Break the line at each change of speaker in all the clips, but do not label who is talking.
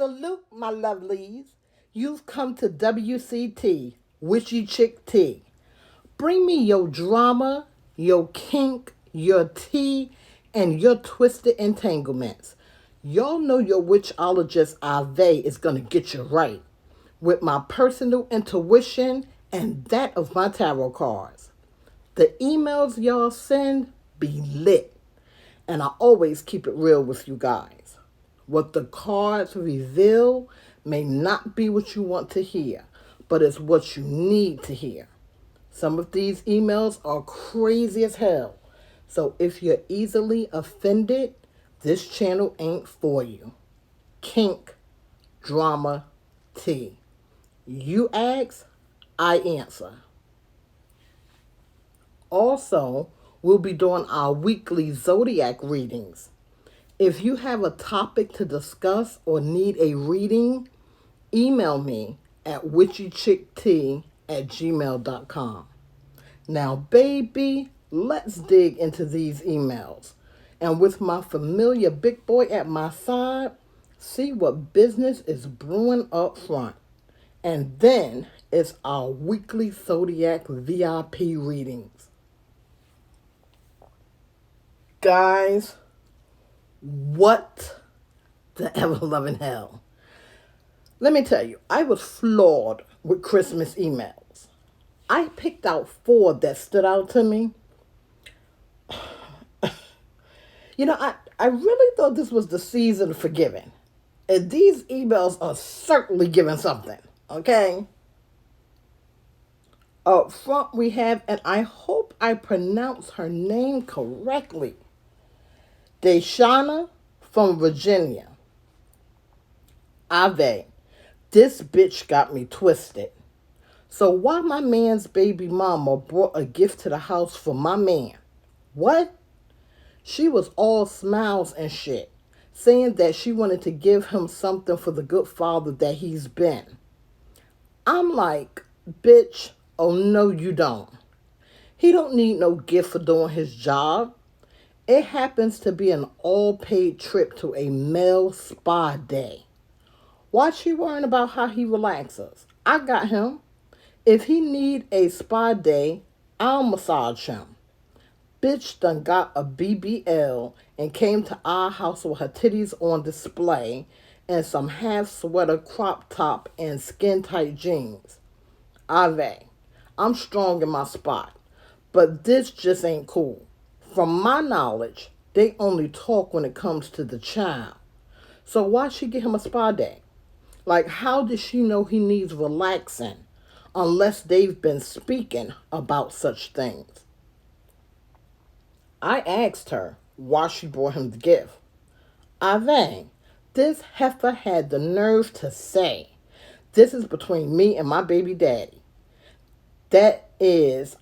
Salute, my lovelies. You've come to WCT, Witchy Chick Tea. Bring me your drama, your kink, your tea, and your twisted entanglements. Y'all know your witchologist ahvay is going to get you right with my personal intuition and that of my tarot cards. The emails y'all send be lit, and I always keep it real with you guys. What the cards reveal may not be what you want to hear, but it's what you need to hear. Some of these emails are crazy as hell. So if you're easily offended, this channel ain't for you. Kink, drama, tea. You ask, I answer. Also, we'll be doing our weekly Zodiac readings. If you have a topic to discuss or need a reading, email me at witchychicktea@gmail.com. Now, baby, let's dig into these emails. And with my familiar big boy at my side, see what business is brewing up front. And then it's our weekly Zodiac VIP readings. Guys, what the ever-loving hell? Let me tell you, I was floored with Christmas emails. I picked out 4 that stood out to me. I really thought this was the season for giving. And these emails are certainly giving something, okay? Up front we have, and I hope I pronounce her name correctly, Deshana from Virginia. Ahvay, this bitch got me twisted. So why my man's baby mama brought a gift to the house for my man? What? She was all smiles and shit, saying that she wanted to give him something for the good father that he's been. I'm like, bitch, oh no you don't. He don't need no gift for doing his job. It happens to be an all-paid trip to a male spa day. Why she worrying about how he relaxes? I got him. If he need a spa day, I'll massage him. Bitch done got a BBL and came to our house with her titties on display and some half sweater crop top and skin tight jeans. Ahvay, I'm strong in my spot, but this just ain't cool. From my knowledge, they only talk when it comes to the child. So why she get him a spa day? Like, how does she know he needs relaxing unless they've been speaking about such things? I asked her why she brought him the gift. Ahvay, this heifer had the nerve to say, this is between me and my baby daddy. That is,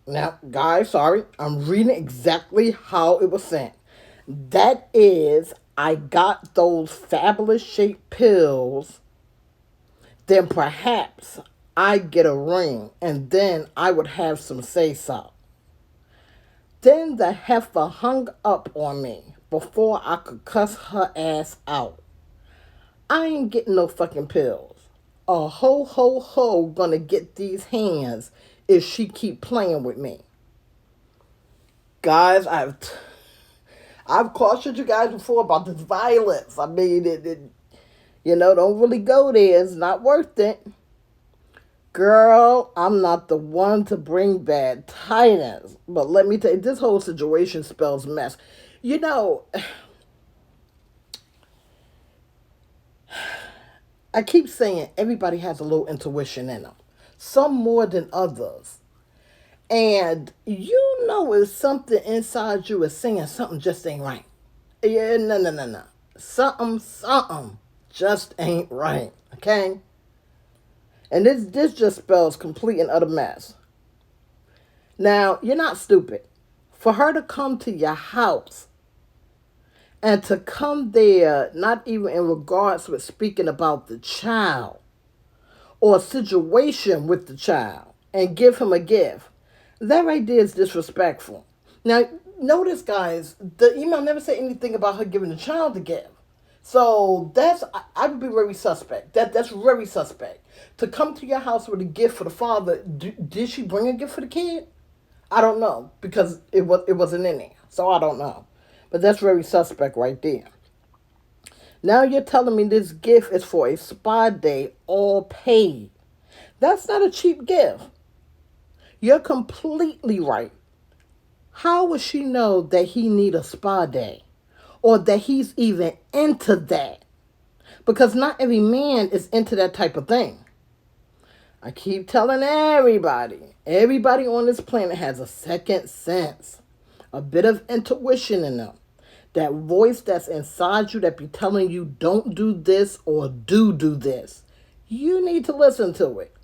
now guys, sorry, I'm reading exactly how it was sent. That is, I got those fabulous shaped pills, then perhaps I'd get a ring and then I would have some say-so. Then the heifer hung up on me before I could cuss her ass out. I ain't getting no fucking pills. A ho gonna get these hands if she keep playing with me. Guys, I've cautioned you guys before about this violence. I mean, don't really go there. It's not worth it. Girl, I'm not the one to bring bad tidings. But let me tell you, this whole situation spells mess. I keep saying everybody has a little intuition in them. Some more than others. And if something inside you is saying something just ain't right. Yeah, no. Something just ain't right. Okay? And this just spells complete and utter mess. Now, you're not stupid. For her to come to your house and to come there, not even in regards with speaking about the child or a situation with the child and give him a gift, that right there is disrespectful. Now, notice, guys, the email never said anything about her giving the child a gift. So I would be very suspect. That's very suspect. To come to your house with a gift for the father, did she bring a gift for the kid? I don't know because it wasn't in there, so I don't know. But that's very suspect right there. Now you're telling me this gift is for a spa day, all paid. That's not a cheap gift. You're completely right. How would she know that he need a spa day? Or that he's even into that? Because not every man is into that type of thing. I keep telling everybody on this planet has a second sense, a bit of intuition in them. That voice that's inside you that be telling you don't do this or do this. You need to listen to it.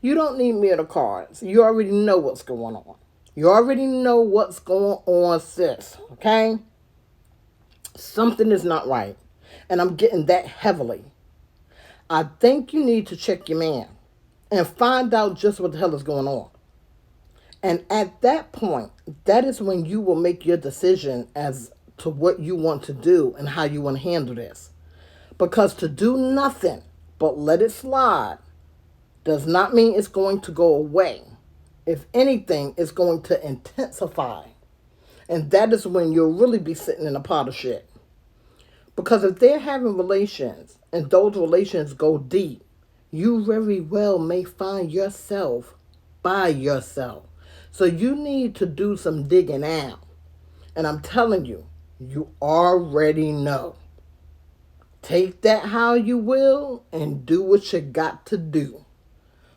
You don't need me or the cards. You already know what's going on. You already know what's going on, sis. Okay? Something is not right. And I'm getting that heavily. I think you need to check your man and find out just what the hell is going on. And at that point, that is when you will make your decision as to what you want to do and how you want to handle this. Because to do nothing but let it slide does not mean it's going to go away. If anything, it's going to intensify. And that is when you'll really be sitting in a pot of shit. Because if they're having relations and those relations go deep, you very well may find yourself by yourself. So you need to do some digging out. And I'm telling you, you already know. Take that how you will and do what you got to do.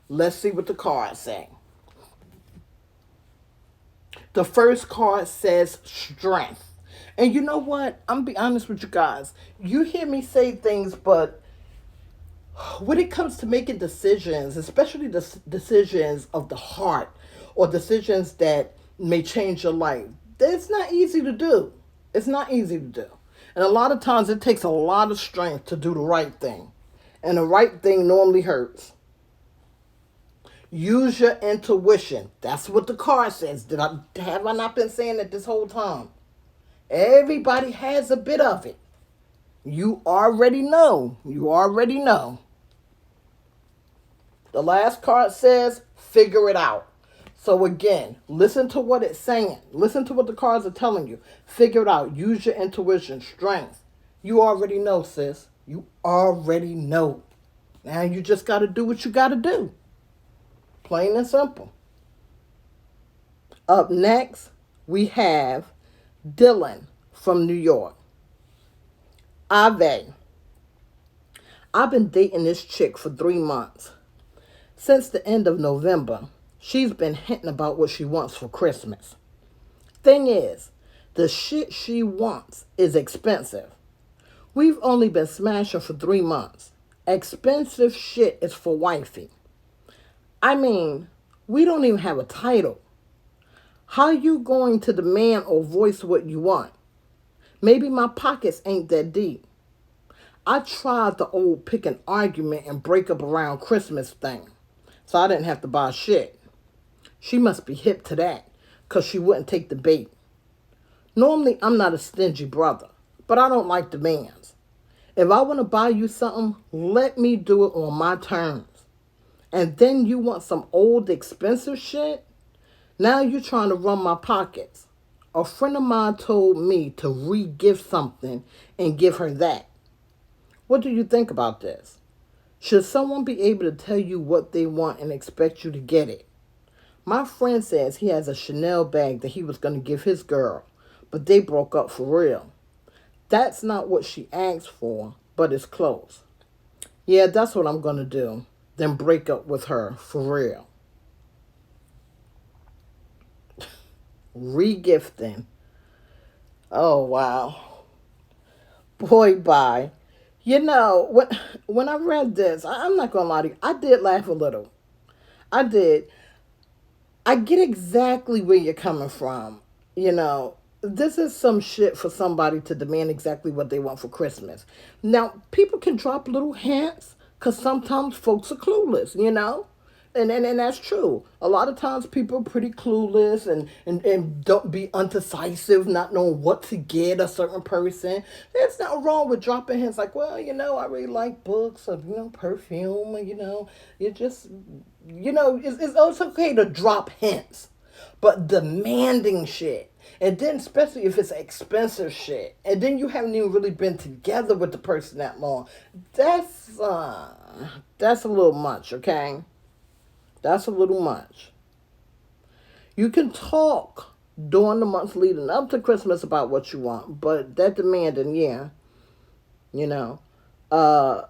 Let's see what the cards say. The first card says strength. And you know what? I'm going to be honest with you guys. You hear me say things, but when it comes to making decisions, especially the decisions of the heart or decisions that may change your life, it's not easy to do. It's not easy to do. And a lot of times it takes a lot of strength to do the right thing. And the right thing normally hurts. Use your intuition. That's what the card says. Have I not been saying it this whole time? Everybody has a bit of it. You already know. You already know. The last card says, figure it out. So again, listen to what it's saying. Listen to what the cards are telling you. Figure it out. Use your intuition, strength. You already know, sis. You already know. Now you just got to do what you got to do. Plain and simple. Up next, we have Dylan from New York. Ahvay. I've been dating this chick for 3 months. Since the end of November, she's been hinting about what she wants for Christmas. Thing is, the shit she wants is expensive. We've only been smashing for 3 months. Expensive shit is for wifey. I mean, we don't even have a title. How you going to demand or voice what you want? Maybe my pockets ain't that deep. I tried the old pick an argument and break up around Christmas thing, so I didn't have to buy shit. She must be hip to that, because she wouldn't take the bait. Normally, I'm not a stingy brother, but I don't like demands. If I want to buy you something, let me do it on my terms. And then you want some old expensive shit? Now you're trying to run my pockets. A friend of mine told me to re-gift something and give her that. What do you think about this? Should someone be able to tell you what they want and expect you to get it? My friend says he has a Chanel bag that he was going to give his girl, but they broke up for real. That's not what she asked for, but it's close. Yeah, that's what I'm going to do. Then break up with her for real. Regifting. Oh, wow. Boy, bye. You know, when I read this, I'm not going to lie to you, I did laugh a little. I did. I get exactly where you're coming from. You know, this is some shit for somebody to demand exactly what they want for Christmas. Now, people can drop little hints because sometimes folks are clueless, you know. And that's true. A lot of times people are pretty clueless and don't be undecisive, not knowing what to get a certain person. There's nothing wrong with dropping hints like, well, I really like books or, perfume, or, you just, it's okay to drop hints. But demanding shit, and then especially if it's expensive shit, and then you haven't even really been together with the person that long, that's a little much, okay? That's a little much. You can talk during the months leading up to Christmas about what you want, but that demanding, yeah, you know, uh,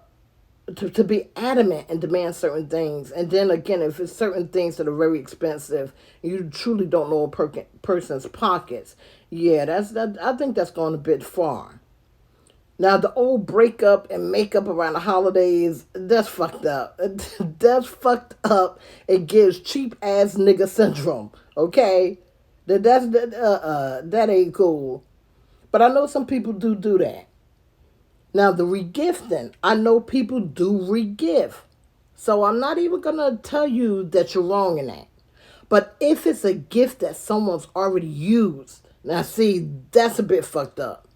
to be adamant and demand certain things. And then again, if it's certain things that are very expensive, you truly don't know a person's pockets. Yeah, I think that's going a bit far. Now, the old breakup and makeup around the holidays, that's fucked up. That's fucked up. It gives cheap ass nigga syndrome. Okay? That ain't cool. But I know some people do that. Now, the regifting, I know people do regift. So I'm not even going to tell you that you're wrong in that. But if it's a gift that someone's already used, now see, that's a bit fucked up.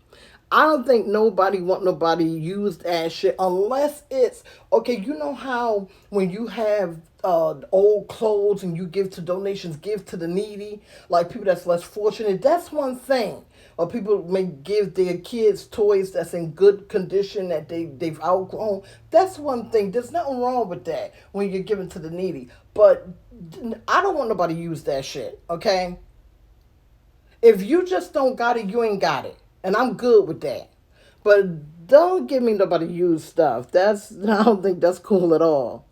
I don't think nobody want nobody used as shit unless it's okay. You know how when you have old clothes and you give to donations, give to the needy, like people that's less fortunate. That's one thing. Or people may give their kids toys that's in good condition that they've outgrown. That's one thing. There's nothing wrong with that when you're giving to the needy. But I don't want nobody to use that shit. Okay. If you just don't got it, you ain't got it. And I'm good with that. But don't give me nobody used stuff. I don't think that's cool at all.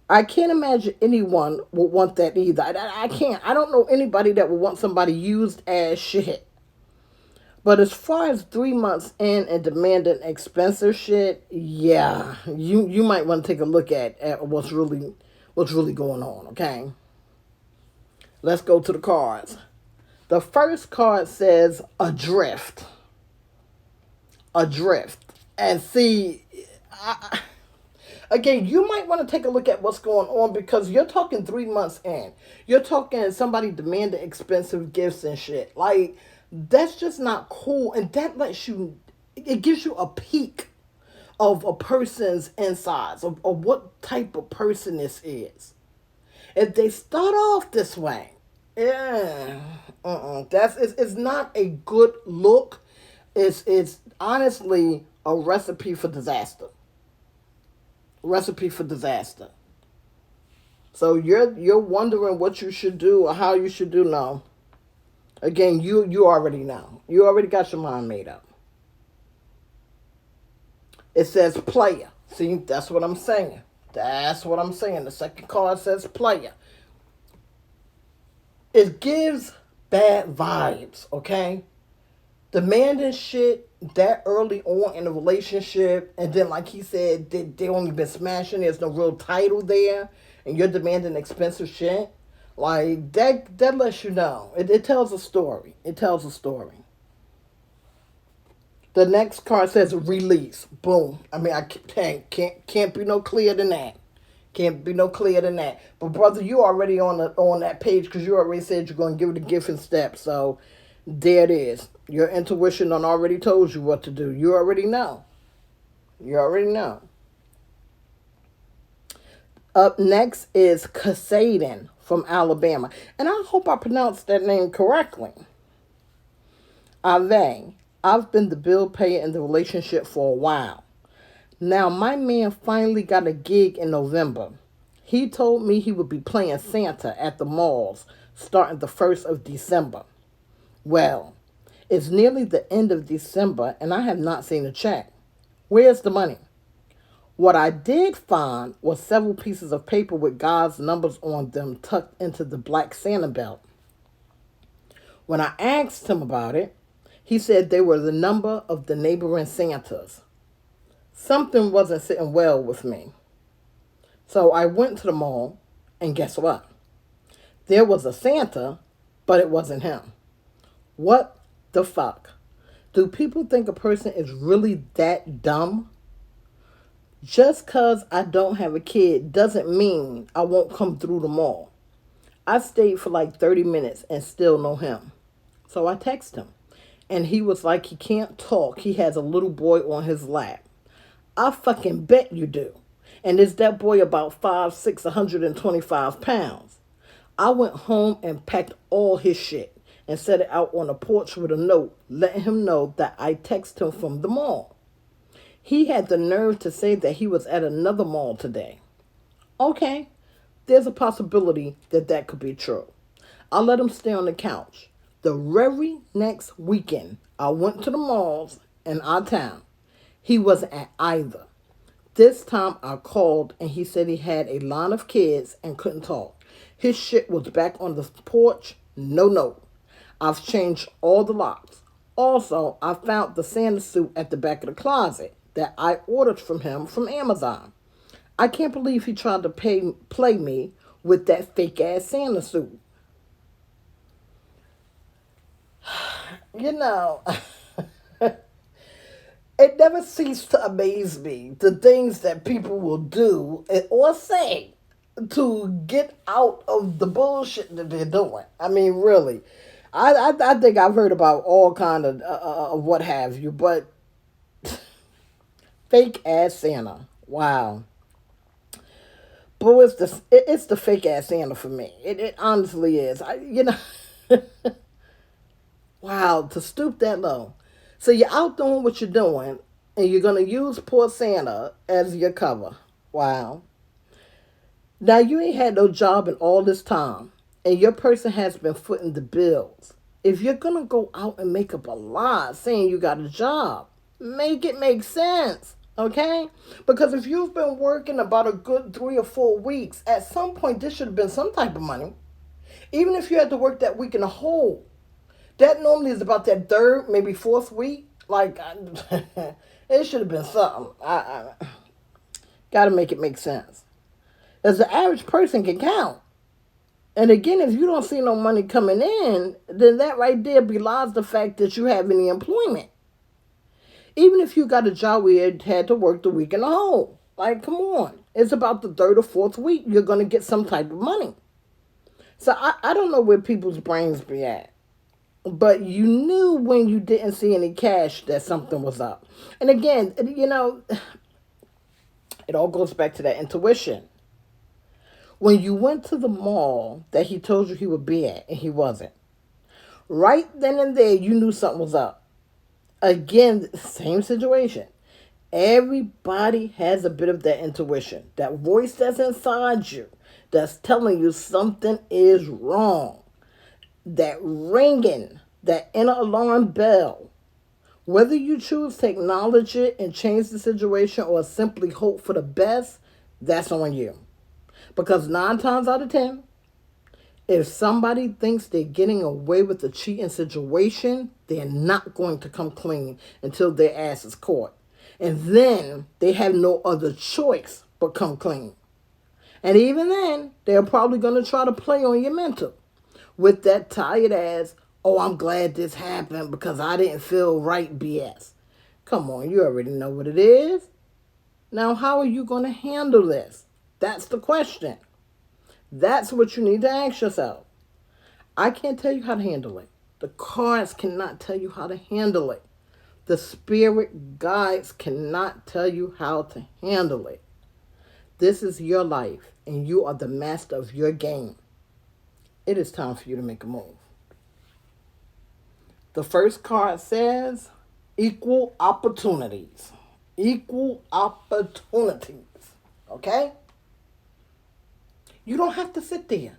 I can't imagine anyone would want that either. I can't. I don't know anybody that would want somebody used as shit. But as far as 3 months in and demanding expensive shit, yeah, you might want to take a look at what's really going on, okay? Let's go to the cards. The first card says adrift. Adrift. And see, again, you might want to take a look at what's going on because you're talking 3 months in. You're talking somebody demanding expensive gifts and shit. Like, that's just not cool. And that it gives you a peek of a person's insides, of what type of person this is. If they start off this way, yeah, it's not a good look. It's honestly a recipe for disaster. Recipe for disaster. So you're wondering what you should do or how you should do. No, again, you already know. You already got your mind made up. It says player. See, that's what I'm saying. That's what I'm saying. The second card says player. It gives bad vibes, okay? Demanding shit that early on in a relationship, and then like he said, they only been smashing, there's no real title there, and you're demanding expensive shit. Like, that lets you know. It tells a story. It tells a story. The next card says release. Boom. I mean, I can't be no clearer than that. Can't be no clearer than that. But brother, you already on that page because you already said you're going to give it a gift and step. So there it is. Your intuition done already told you what to do. You already know. You already know. Up next is Casaden from Alabama. And I hope I pronounced that name correctly. Ahvay. I've been the bill payer in the relationship for a while. Now, my man finally got a gig in November. He told me he would be playing Santa at the malls starting the 1st of December. Well, it's nearly the end of December and I have not seen a check. Where's the money? What I did find was several pieces of paper with God's numbers on them tucked into the black Santa belt. When I asked him about it, he said they were the number of the neighboring Santas. Something wasn't sitting well with me. So I went to the mall, and guess what? There was a Santa, but it wasn't him. What the fuck? Do people think a person is really that dumb? Just because I don't have a kid doesn't mean I won't come through the mall. I stayed for like 30 minutes and still know him. So I text him. And he was like, he can't talk. He has a little boy on his lap. I fucking bet you do. And is that boy about 5'6", 125 pounds? I went home and packed all his shit and set it out on the porch with a note, letting him know that I texted him from the mall. He had the nerve to say that he was at another mall today. Okay, there's a possibility that that could be true. I let him stay on the couch. The very next weekend, I went to the malls in our town. He wasn't at either. This time I called and he said he had a line of kids and couldn't talk. His shit was back on the porch, no note. I've changed all the locks. Also, I found the Santa suit at the back of the closet that I ordered from him from Amazon. I can't believe he tried to play me with that fake ass Santa suit. You know, it never ceased to amaze me the things that people will do or say to get out of the bullshit that they're doing. I mean, really. I think I've heard about all kind of what have you, but fake ass Santa. Wow. But it's the fake ass Santa for me. It honestly is. Wow, to stoop that low. So you're out doing what you're doing, and you're going to use poor Santa as your cover. Wow. Now, you ain't had no job in all this time, and your person has been footing the bills. If you're going to go out and make up a lie saying you got a job, make it make sense, okay? Because if you've been working about a good 3 or 4 weeks, at some point, this should have been some type of money. Even if you had to work that week in a whole. That normally is about that third, maybe fourth week. Like, it should have been something. I gotta make it make sense. As the average person can count. And again, if you don't see no money coming in, then that right there belies the fact that you have any employment. Even if you got a job where you had to work the week in a whole. Like, come on. It's about the third or fourth week you're going to get some type of money. So I don't know where people's brains be at. But you knew when you didn't see any cash that something was up. And again, you know, it all goes back to that intuition. When you went to the mall that he told you he would be at and he wasn't, right then and there you knew something was up. Again, same situation. Everybody has a bit of that intuition. That voice that's inside you that's telling you something is wrong. That ringing, that inner alarm bell. Whether you choose to acknowledge it and change the situation or simply hope for the best, that's on you. Because 9 times out of 10, if somebody thinks they're getting away with a cheating situation, they're not going to come clean until their ass is caught. And then they have no other choice but come clean. And even then, they're probably going to try to play on your mental. With that tired ass, oh, I'm glad this happened because I didn't feel right BS. Come on, you already know what it is. Now, how are you going to handle this? That's the question. That's what you need to ask yourself. I can't tell you how to handle it. The cards cannot tell you how to handle it. The spirit guides cannot tell you how to handle it. This is your life, and you are the master of your game. It is time for you to make a move. The first card says equal opportunities. Equal opportunities. Okay? You don't have to sit there.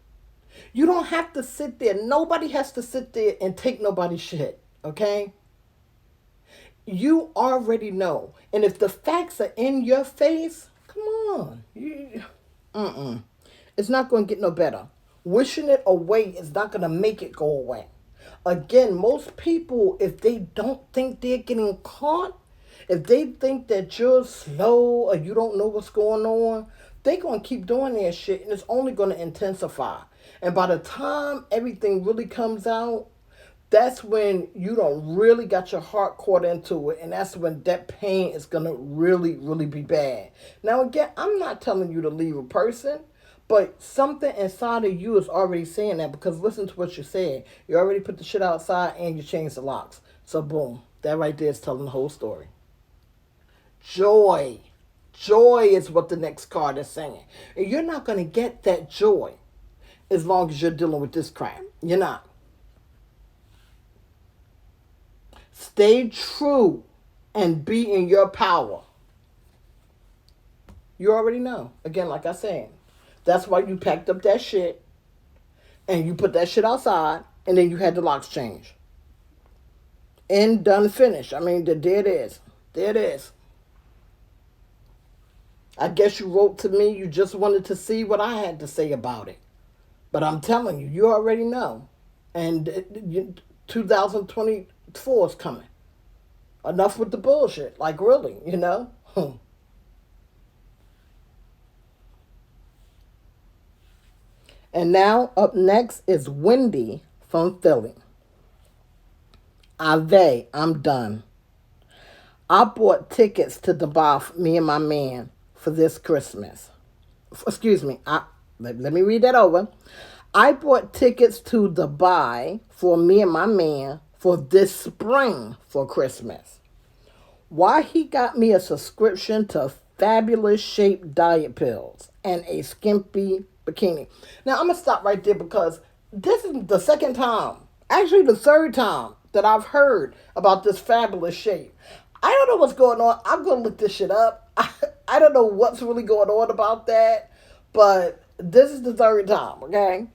You don't have to sit there. Nobody has to sit there and take nobody's shit. Okay? You already know. And if the facts are in your face, come on. It's not going to get no better. Wishing it away is not going to make it go away. Again, most people, if they don't think they're getting caught, if they think that you're slow or you don't know what's going on, they're going to keep doing their shit and it's only going to intensify. And by the time everything really comes out, that's when you don't really got your heart caught into it, and that's when that pain is gonna really, really be bad. Now again, I'm not telling you to leave a person, but something inside of you is already saying that, because listen to what you said. You already put the shit outside and you changed the locks. So boom, that right there is telling the whole story. Joy. Joy is what the next card is saying. And you're not gonna get that joy as long as you're dealing with this crap. You're not. Stay true and be in your power. You already know. Again, like I said, that's why you packed up that shit and you put that shit outside and then you had the locks changed. And done, finished. I mean, there it is. There it is. I guess you wrote to me. You just wanted to see what I had to say about it. But I'm telling you, you already know. And 2024 is coming. Enough with the bullshit. Like, really, you know? And now, up next is Wendy from Philly. Ahvay, I'm done. I bought tickets to Dubai for me and my man for this Christmas. Excuse me. Let me read that over. I bought tickets to Dubai for me and my man for this spring for Christmas. Why he got me a subscription to fabulous shaped diet pills and a skimpy bikini. Now I'm gonna stop right there because this is the second time, actually the third time that I've heard about this fabulous shape. I don't know what's going on. I'm gonna look this shit up. I don't know what's really going on about that, but this is the third time, okay?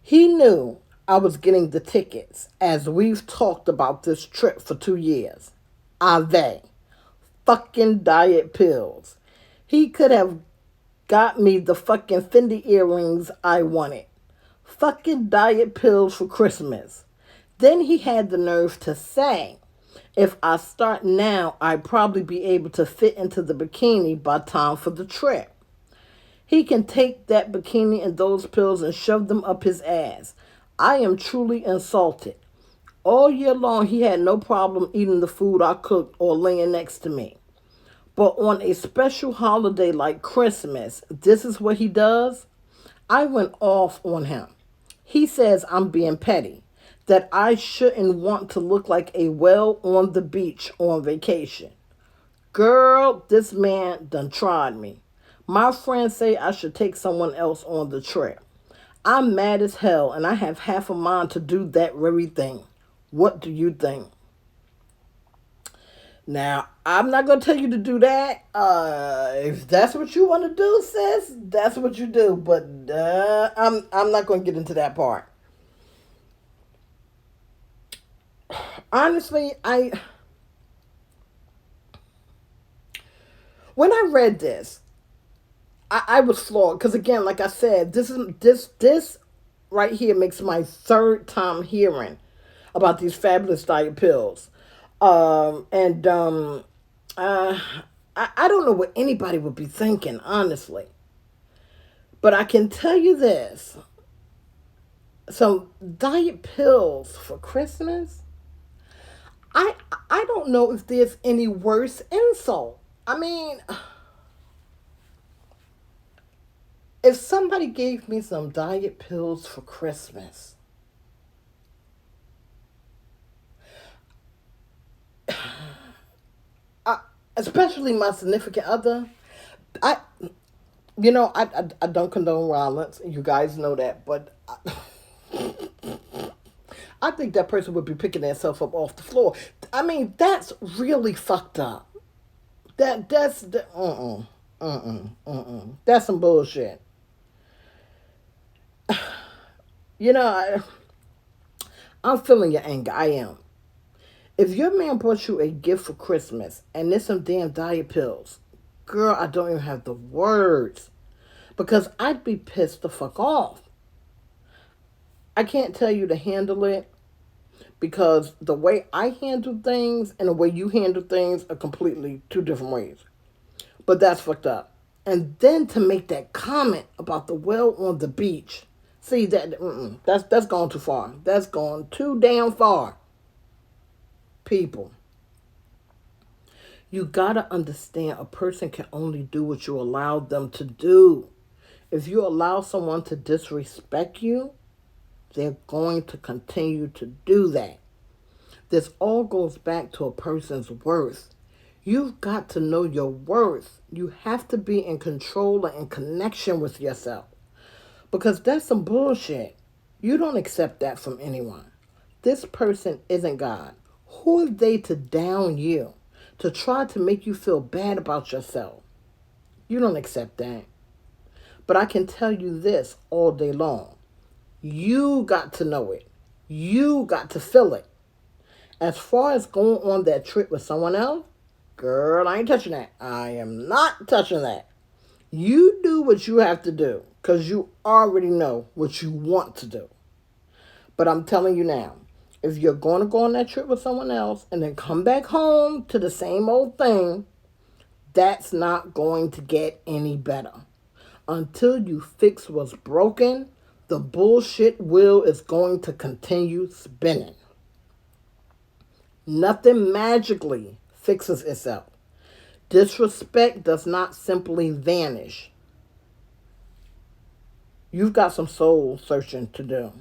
He knew I was getting the tickets as we've talked about this trip for 2 years. Ahvay. Fucking diet pills. He could have got me the fucking Fendi earrings I wanted. Fucking diet pills for Christmas. Then he had the nerve to say, if I start now, I'd probably be able to fit into the bikini by time for the trip. He can take that bikini and those pills and shove them up his ass. I am truly insulted. All year long, he had no problem eating the food I cooked or laying next to me. But on a special holiday like Christmas, this is what he does? I went off on him. He says I'm being petty, that I shouldn't want to look like a whale on the beach on vacation. Girl, this man done tried me. My friends say I should take someone else on the trip. I'm mad as hell and I have half a mind to do that very thing. What do you think? Now, I'm not going to tell you to do that. If that's what you want to do, sis, that's what you do. But I'm not going to get into that part. Honestly, when I read this, I was floored because, again, like I said, this right here makes my third time hearing about these fabulous diet pills. I don't know what anybody would be thinking, honestly. But I can tell you this. Some diet pills for Christmas, I don't know if there's any worse insult. I mean, if somebody gave me some diet pills for Christmas, especially my significant other, I don't condone violence. You guys know that, but I think that person would be picking themselves up off the floor. I mean, that's really fucked up. That's That's some bullshit. You know, I'm feeling your anger. I am. If your man brought you a gift for Christmas and there's some damn diet pills, girl, I don't even have the words. Because I'd be pissed the fuck off. I can't tell you to handle it because the way I handle things and the way you handle things are completely two different ways. But that's fucked up. And then to make that comment about the well on the beach, See, that's gone too far. That's gone too damn far. People, you gotta understand a person can only do what you allow them to do. If you allow someone to disrespect you, they're going to continue to do that. This all goes back to a person's worth. You've got to know your worth. You have to be in control and in connection with yourself. Because that's some bullshit. You don't accept that from anyone. This person isn't God. Who are they to down you? To try to make you feel bad about yourself? You don't accept that. But I can tell you this all day long. You got to know it. You got to feel it. As far as going on that trip with someone else, girl, I ain't touching that. I am not touching that. You do what you have to do because you already know what you want to do. But I'm telling you now, if you're going to go on that trip with someone else and then come back home to the same old thing, that's not going to get any better. Until you fix what's broken, the bullshit wheel is going to continue spinning. Nothing magically fixes itself. Disrespect does not simply vanish. You've got some soul searching to do.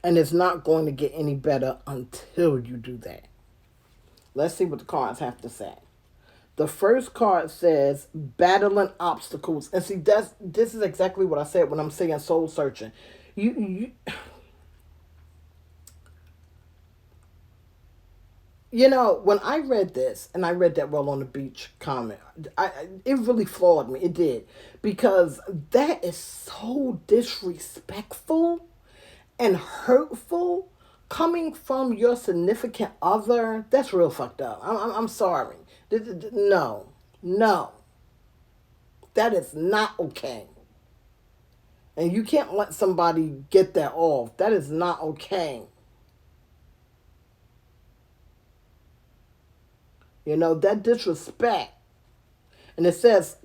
And it's not going to get any better until you do that. Let's see what the cards have to say. The first card says battling obstacles. And see, this is exactly what I said when I'm saying soul searching. You know, when I read this, and I read that Roll on the Beach comment, it really floored me. It did. Because that is so disrespectful and hurtful coming from your significant other. That's real fucked up. I'm sorry. No. That is not okay. And you can't let somebody get that off. That is not okay. You know, that disrespect. And it says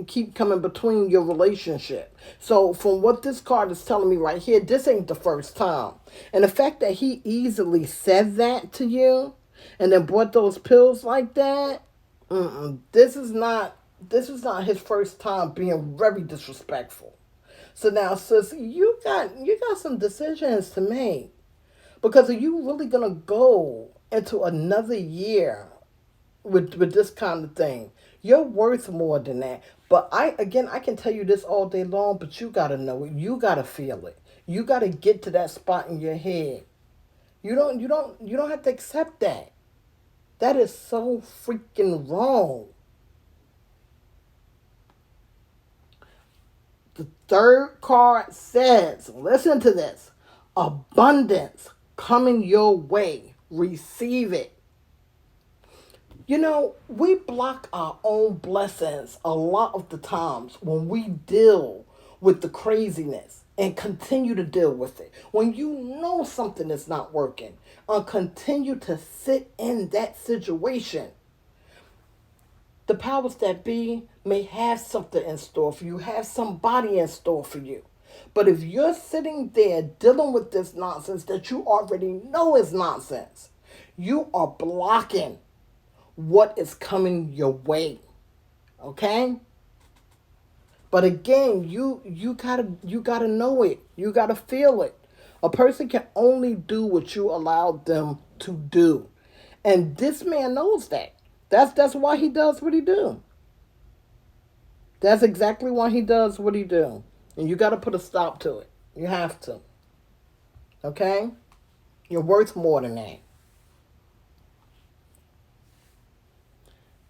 keep coming between your relationship. So from what this card is telling me right here, this ain't the first time. And the fact that he easily said that to you and then bought those pills like that, this is not his first time being very disrespectful. So now, sis, you got some decisions to make. Because are you really gonna go into another year with this kind of thing? You're worth more than that. But I can tell you this all day long, but you gotta know it. You gotta feel it. You gotta get to that spot in your head. You don't have to accept that. That is so freaking wrong. The third card says, listen to this, abundance coming your way. Receive it. You know, we block our own blessings a lot of the times when we deal with the craziness and continue to deal with it. When you know something is not working and continue to sit in that situation, the powers that be may have something in store for you, have somebody in store for you. But if you're sitting there dealing with this nonsense that you already know is nonsense, you are blocking what is coming your way. Okay? But again, you gotta know it. You gotta feel it. A person can only do what you allow them to do. And this man knows that. That's why he does what he do. That's exactly why he does what he do. And you gotta put a stop to it. You have to. Okay? You're worth more than that.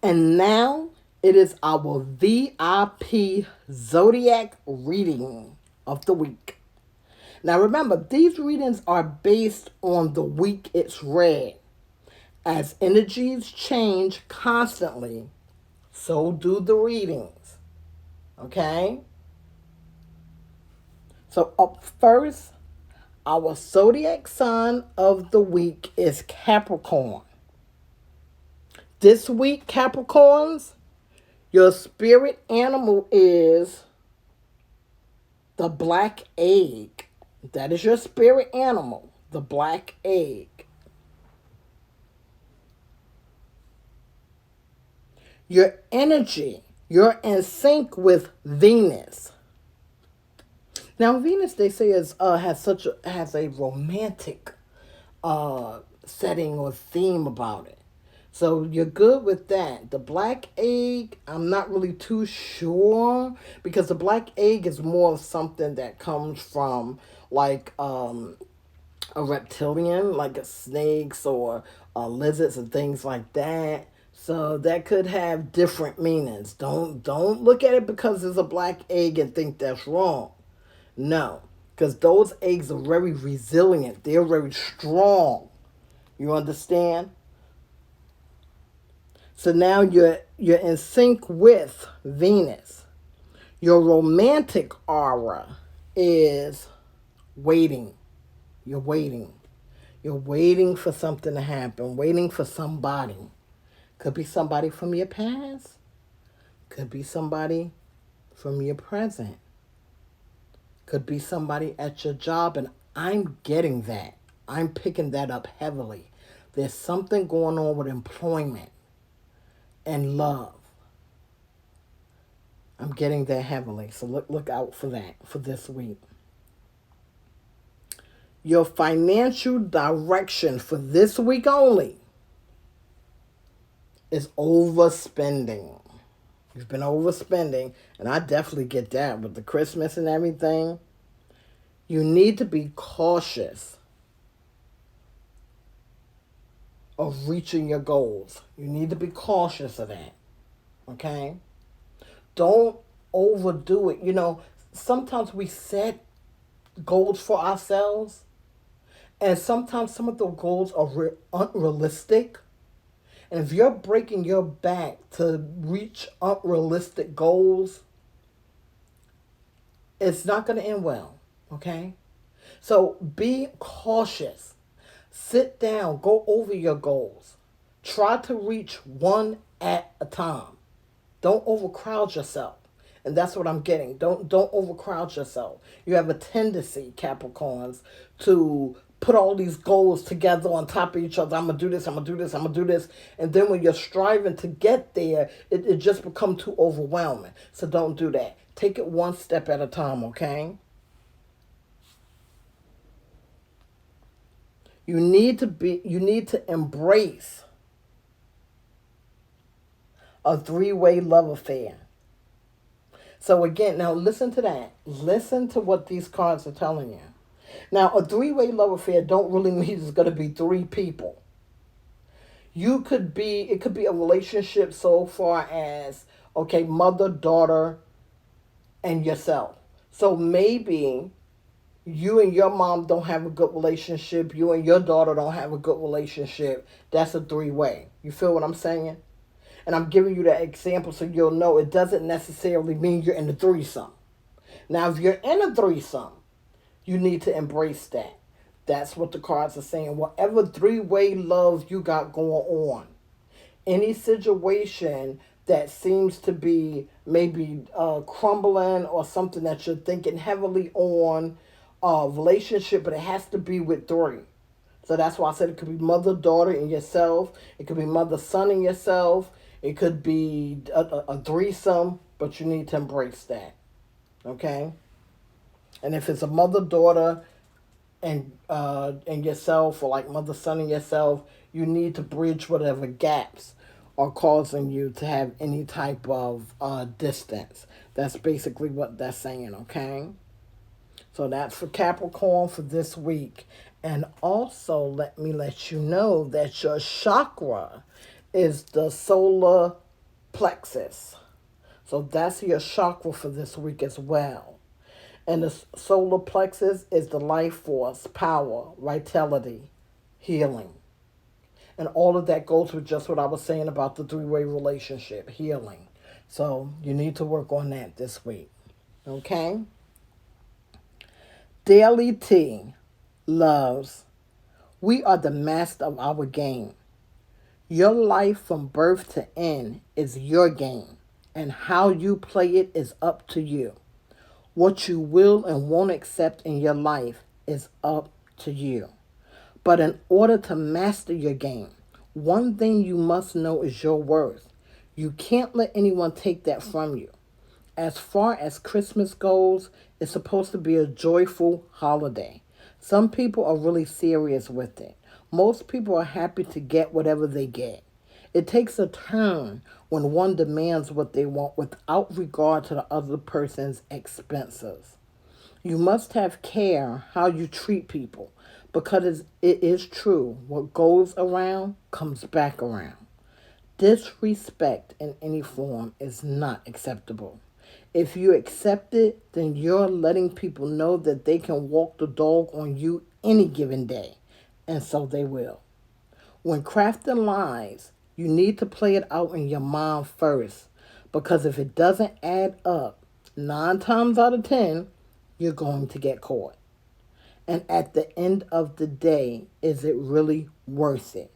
And now it is our VIP Zodiac reading of the week. Now remember, these readings are based on the week it's read. As energies change constantly, so do the readings. Okay? So up first, our zodiac sign of the week is Capricorn. This week, Capricorns, your spirit animal is the black egg. That is your spirit animal, the black egg. Your energy, you're in sync with Venus. Now Venus, they say, has a romantic setting or theme about it. So you're good with that. The black egg, I'm not really too sure, because the black egg is more of something that comes from like a reptilian, like a snakes or lizards and things like that. So that could have different meanings. Don't look at it because it's a black egg and think that's wrong. No, because those eggs are very resilient. They're very strong. You understand? So now you're in sync with Venus. Your romantic aura is waiting. You're waiting. You're waiting for something to happen, waiting for somebody. Could be somebody from your past. Could be somebody from your present. Could be somebody at your job, and I'm getting that. I'm picking that up heavily. There's something going on with employment and love. I'm getting that heavily. So look out for that for this week. Your financial direction for this week only is overspending. You've been overspending, and I definitely get that with the Christmas and everything. You need to be cautious of reaching your goals. You need to be cautious of that. Okay? Don't overdo it. You know, sometimes we set goals for ourselves, and sometimes some of the goals are unrealistic. And if you're breaking your back to reach unrealistic goals, it's not going to end well. Okay? So be cautious. Sit down. Go over your goals. Try to reach one at a time. Don't overcrowd yourself. And that's what I'm getting. Don't overcrowd yourself. You have a tendency, Capricorns, to put all these goals together on top of each other. I'm going to do this, I'm going to do this, I'm going to do this. And then when you're striving to get there, it just becomes too overwhelming. So don't do that. Take it one step at a time, okay? You need to embrace a three-way love affair. So again, now listen to that. Listen to what these cards are telling you. Now, a three-way love affair don't really mean it's going to be three people. It could be a relationship so far as, okay, mother, daughter, and yourself. So maybe you and your mom don't have a good relationship. You and your daughter don't have a good relationship. That's a three-way. You feel what I'm saying? And I'm giving you that example so you'll know it doesn't necessarily mean you're in a threesome. Now, if you're in a threesome, you need to embrace that. That's what the cards are saying. Whatever three-way love you got going on, any situation that seems to be maybe crumbling or something that you're thinking heavily on, relationship, but it has to be with three. So that's why I said it could be mother, daughter, and yourself. It could be mother, son, and yourself. It could be a threesome, but you need to embrace that. Okay? And if it's a mother, daughter, and yourself, or like mother, son, and yourself, you need to bridge whatever gaps are causing you to have any type of distance. That's basically what that's saying, okay? So that's for Capricorn for this week. And also, let me let you know that your chakra is the solar plexus. So that's your chakra for this week as well. And the solar plexus is the life force, power, vitality, healing. And all of that goes with just what I was saying about the three-way relationship, healing. So you need to work on that this week. Okay? Daily T loves, we are the master of our game. Your life from birth to end is your game, and how you play it is up to you. What you will and won't accept in your life is up to you. But in order to master your game, one thing you must know is your worth. You can't let anyone take that from you. As far as Christmas goes, it's supposed to be a joyful holiday. Some people are really serious with it. Most people are happy to get whatever they get. It takes a turn when one demands what they want without regard to the other person's expenses. You must have care how you treat people because it is true. What goes around comes back around. Disrespect in any form is not acceptable. If you accept it, then you're letting people know that they can walk the dog on you any given day, and so they will. When crafting lies, you need to play it out in your mind first, because if it doesn't add up, 9 times out of 10, you're going to get caught. And at the end of the day, is it really worth it?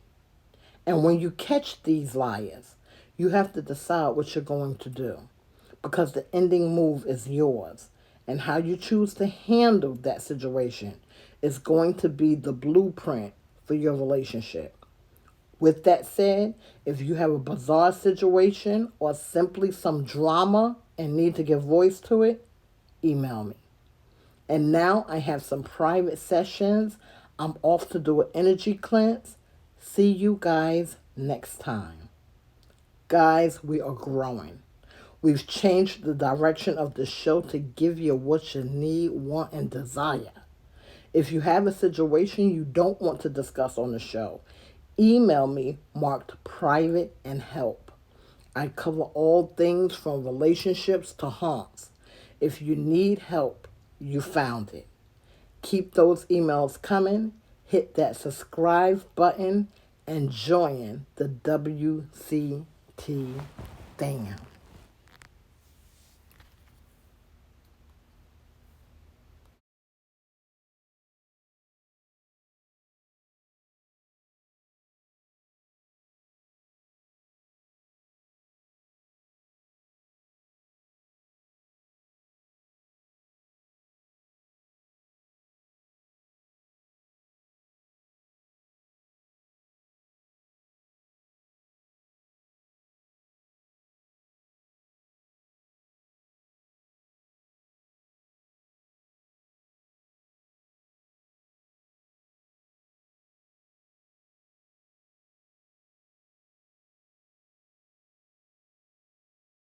And when you catch these liars, you have to decide what you're going to do, because the ending move is yours. And how you choose to handle that situation is going to be the blueprint for your relationship. With that said, if you have a bizarre situation or simply some drama and need to give voice to it, email me. And now I have some private sessions. I'm off to do an energy cleanse. See you guys next time. Guys, we are growing. We've changed the direction of the show to give you what you need, want, and desire. If you have a situation you don't want to discuss on the show, email me marked private and help. I cover all things from relationships to haunts. If you need help, you found it. Keep those emails coming. Hit that subscribe button and join the WCT fam.